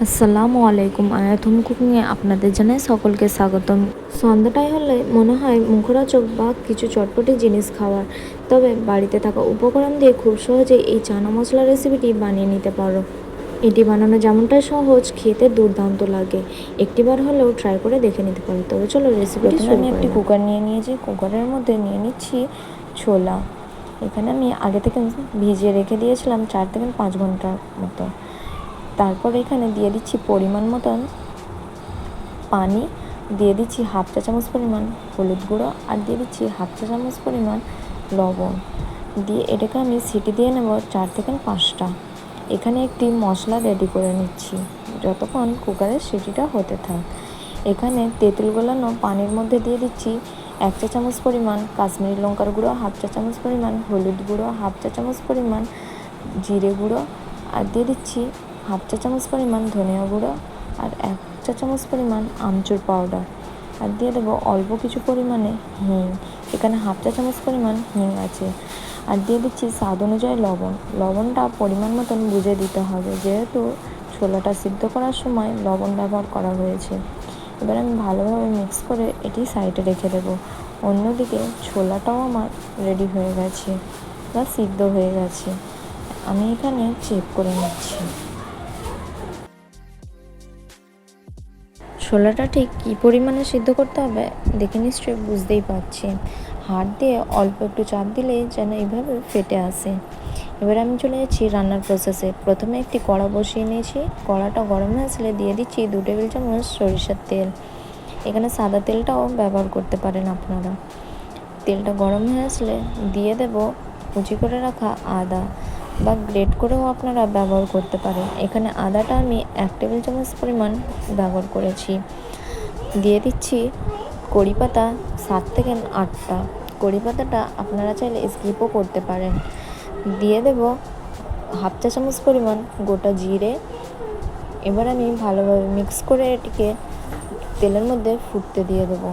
আসসালামু আলাইকুম। আয়াতুম কুকিংয়ে আপনাদের জানাই সকলকে স্বাগতম। সন্ধ্যাটাই হলে মনে হয় মুখরোচক বা কিছু চটপটি জিনিস খাওয়ার। তবে বাড়িতে থাকা উপকরণ দিয়ে খুব সহজেই এই চানা মশলা রেসিপিটি বানিয়ে নিতে পারো। এটি বানানো যেমনটাই সহজ, খেতে দুর্দান্ত লাগে। একটিবার হলেও ট্রাই করে দেখে নিতে পারো। তবে চলো রেসিপিটি শুরু আমি করি। একটি কুকার নিয়ে নিয়েছি। কুকারের মধ্যে নিয়ে নিচ্ছি ছোলা। এখানে আমি আগে থেকে ভিজিয়ে রেখে দিয়েছিলাম 4 থেকে 5 ঘন্টার মতো। তারপর এখানে দিয়ে দিচ্ছি পরিমাণ মতন পানি, দিয়ে দিচ্ছি হাফ চা চামচ পরিমাণ হলুদ গুঁড়ো, আর দিয়ে দিচ্ছি হাফ চা চামচ পরিমাণ লবণ। দিয়ে এটাকে আমি সিটি দিয়ে নেব 4 থেকে 5টা। এখানে একটি মশলা রেডি করে নিচ্ছি যতক্ষণ কুকারের সিটিটা হতে থাক। এখানে তেঁতুল গলানো পানির মধ্যে দিয়ে দিচ্ছি 1 চা চামচ পরিমাণ কাশ্মীরি লঙ্কার গুঁড়ো, হাফ চা চামচ পরিমাণ হলুদ গুঁড়ো, হাফ চা চামচ পরিমাণ জিরে গুঁড়ো, আর দিয়ে দিচ্ছি হাফ চা চামচ পরিমাণ ধনিয়া গুঁড়ো, আর 1 চা চামচ পরিমাণ আমচুর পাউডার, আর দিয়ে দেবো অল্প কিছু পরিমাণে হিং। এখানে হাফ চা চামচ পরিমাণ হিং আছে। আর দিয়ে দিচ্ছি স্বাদ অনুযায়ী লবণ। লবণটা পরিমাণ মতন বুঝে দিতে হবে, যেহেতু ছোলাটা সিদ্ধ করার সময় লবণ ব্যবহার করা হয়েছে। এবার আমি ভালোভাবে মিক্স করে এটি সাইডে রেখে দেবো। অন্যদিকে ছোলাটাও আমার রেডি হয়ে গেছে বা সিদ্ধ হয়ে গেছে। আমি এখানে চেক করে নিচ্ছি। ছোলাটা ঠিক কী পরিমাণে সিদ্ধ করতে হবে দেখে নিশ্চয়ই বুঝতেই পারছি। হাত দিয়ে অল্প একটু চাপ দিলেই যেন এইভাবে ফেটে আসে। এবার আমি চলে যাচ্ছি রান্নার প্রসেসে। প্রথমে একটি কড়া বসিয়ে নিয়েছি। কড়াটা গরম হয়ে আসলে দিয়ে দিচ্ছি 2 টেবিল চামচ সরিষার তেল। এখানে সাদা তেলটাও ব্যবহার করতে পারেন আপনারা। তেলটা গরম হয়ে আসলে দিয়ে দেব কুচি করে রাখা আদা, বা গ্রেট করেও আপনারা ব্যবহার করতে পারেন। এখানে আদাটা আমি 1 টেবিল চামচ পরিমাণ ব্যবহার করেছি। দিয়ে দিচ্ছি কড়ি পাতা 7 থেকে 8টা। কড়ি পাতাটা আপনারা চাইলে স্কিপও করতে পারেন। দিয়ে দেব হাফ চা চামচ পরিমাণ গোটা জিরে। এবার আমি ভালোভাবে মিক্স করে এটিকে তেলের মধ্যে ফুটতে দিয়ে দেবো।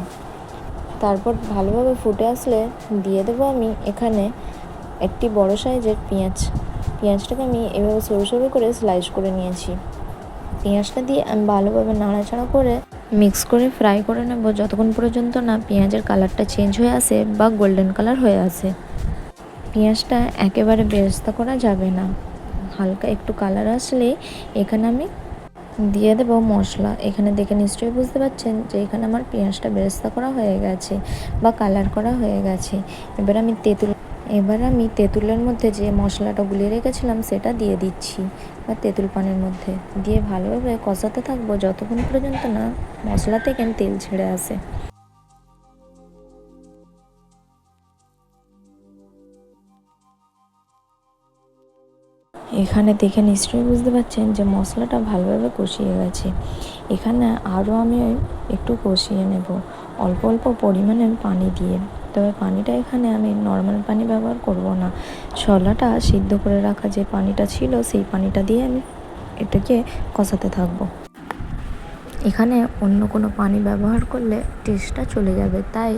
তারপর ভালোভাবে ফুটে আসলে দিয়ে দেবো আমি এখানে একটি বড় সাইজের পেঁয়াজটাকে আমি এভাবে সরু সরু করে স্লাইস করে নিয়েছি। পেঁয়াজটা দিয়ে আমি ভালোভাবে নাড়াচাড়া করে মিক্স করে ফ্রাই করে নেব যতক্ষণ পর্যন্ত না পেঁয়াজের কালারটা চেঞ্জ হয়ে আসে বা গোল্ডেন কালার হয়ে আসে। পেঁয়াজটা একেবারে বেরেস্তা করা যাবে না, হালকা একটু কালার আসলেই এখানে আমি দিয়ে দেবো মশলা। এখানে দেখে নিশ্চয়ই বুঝতে পারছেন যে এখানে আমার পেঁয়াজটা বেরেস্তা করা হয়ে গেছে বা কালার করা হয়ে গেছে। এবার আমি তেঁতুলের মধ্যে যে মশলাটা গুলিয়ে রেখেছিলাম সেটা দিয়ে দিচ্ছি, বা তেঁতুল পানির মধ্যে দিয়ে ভালোভাবে কষাতে থাকবো যতক্ষণ পর্যন্ত না মশলা থেকে তেল ছেড়ে আসে। এখানে দেখে নিশ্চয়ই বুঝতে পারছেন যে মশলাটা ভালোভাবে কষিয়ে গেছে। এখানে আরও আমি একটু কষিয়ে নেব অল্প অল্প পরিমাণে পানি দিয়ে। তবে পানিটা এখানে আমি নর্মাল পানি ব্যবহার করব না। ছোলাটা সিদ্ধ করে রাখা যে পানিটা ছিল সেই পানিটা দিয়ে আমি এটাকে কষাতে থাকব। এখানে অন্য কোনো পানি ব্যবহার করলে টেস্টটা চলে যাবে, তাই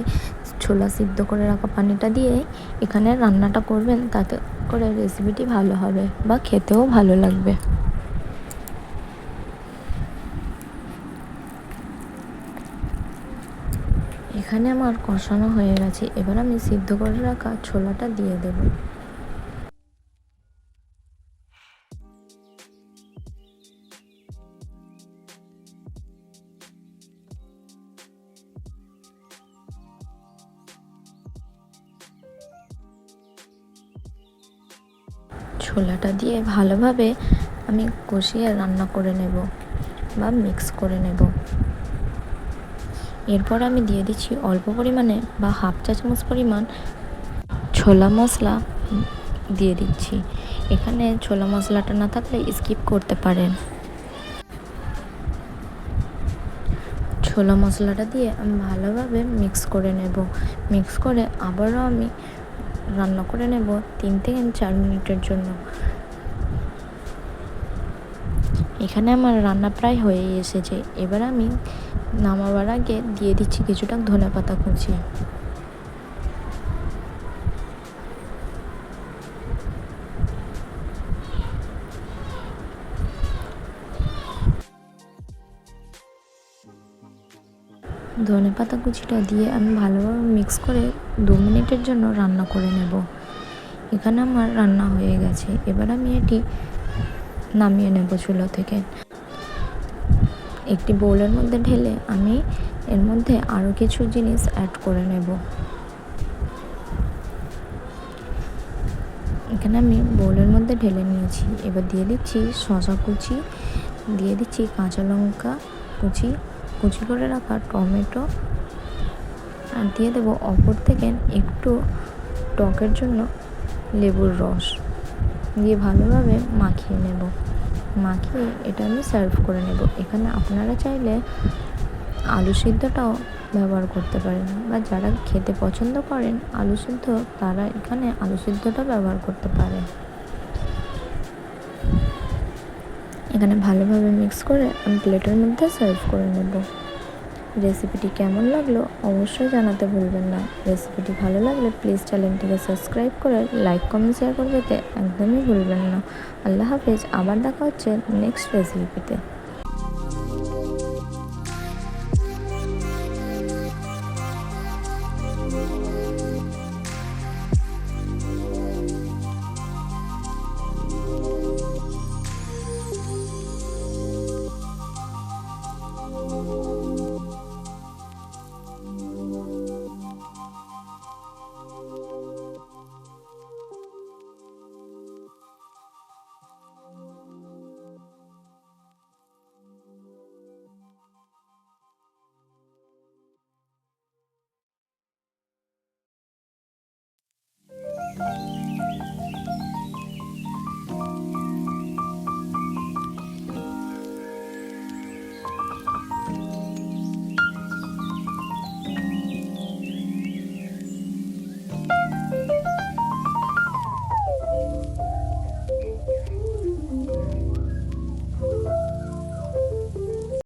ছোলা সিদ্ধ করে রাখা পানিটা দিয়ে এখানে রান্নাটা করবেন, তাতে করে রেসিপিটি ভালো হবে বা খেতেও ভালো লাগবে। এখানে আমার কষানো হয়ে গেছে। এবার আমি সিদ্ধ করে রাখা ছোলাটা দিয়ে দেব। ছোলাটা দিয়ে ভালোভাবে আমি কষিয়ে রান্না করে নেব বা মিক্স করে নেব। এরপর আমি দিয়ে দিচ্ছি অল্প পরিমাণে বা হাফ চা চামচ পরিমাণ ছোলা মশলা দিয়ে দিচ্ছি। এখানে ছোলা মশলাটা না থাকলে স্কিপ করতে পারেন। ছোলা মশলাটা দিয়ে আমি ভালোভাবে মিক্স করে নেব। মিক্স করে আবারও আমি রান্না করে নেব 3 থেকে 4 মিনিটের জন্য। এখানে আমার রান্না প্রায় হয়েই এসেছে। এবার আমি নামাবার আগে দিয়ে দিচ্ছি কিছুটা ধনেপাতা কুচি। ধনেপাতা কুচিটা দিয়ে আমি ভালোভাবে মিক্স করে 2 মিনিটের জন্য রান্না করে নেব। এখানে আমার রান্না হয়ে গেছে। এবার আমি এটি নামিয়ে নেব চুলা থেকে। একটি বোলের মধ্যে ঢেলে আমি এর মধ্যে আরও কিছু জিনিস অ্যাড করে নেব। এখানে আমি বোলের মধ্যে ঢেলে নিয়েছি। এবার দিয়ে দিচ্ছি শসা কুচি, দিয়ে দিচ্ছি কাঁচা লঙ্কা কুচি, কুচি করে রাখা টমেটো, আর দিয়ে দেবো অপর থেকে একটু টকের জন্য লেবুর রস দিয়ে ভালোভাবে মাখিয়ে নেব। মাখিয়ে এটা আমি সার্ভ করে নেব। এখানে আপনারা চাইলে আলু সিদ্ধটাও ব্যবহার করতে পারেন, বা যারা খেতে পছন্দ করেন আলু সিদ্ধ, তারা এখানে আলু সিদ্ধটা ব্যবহার করতে পারেন। এখানে ভালোভাবে মিক্স করে আমি প্লেটের মধ্যে সার্ভ করে নেব। রেসিপিটি কেমন লাগলো অবশ্যই জানাতে ভুলবেন না। রেসিপিটি ভালো লাগলে প্লিজ চ্যানেলটিকে সাবস্ক্রাইব করে লাইক কমেন্ট শেয়ার করে যেতে একদমই ভুলবেন না। আল্লাহ হাফেজ। আবার দেখা হচ্ছে নেক্সট রেসিপিতে।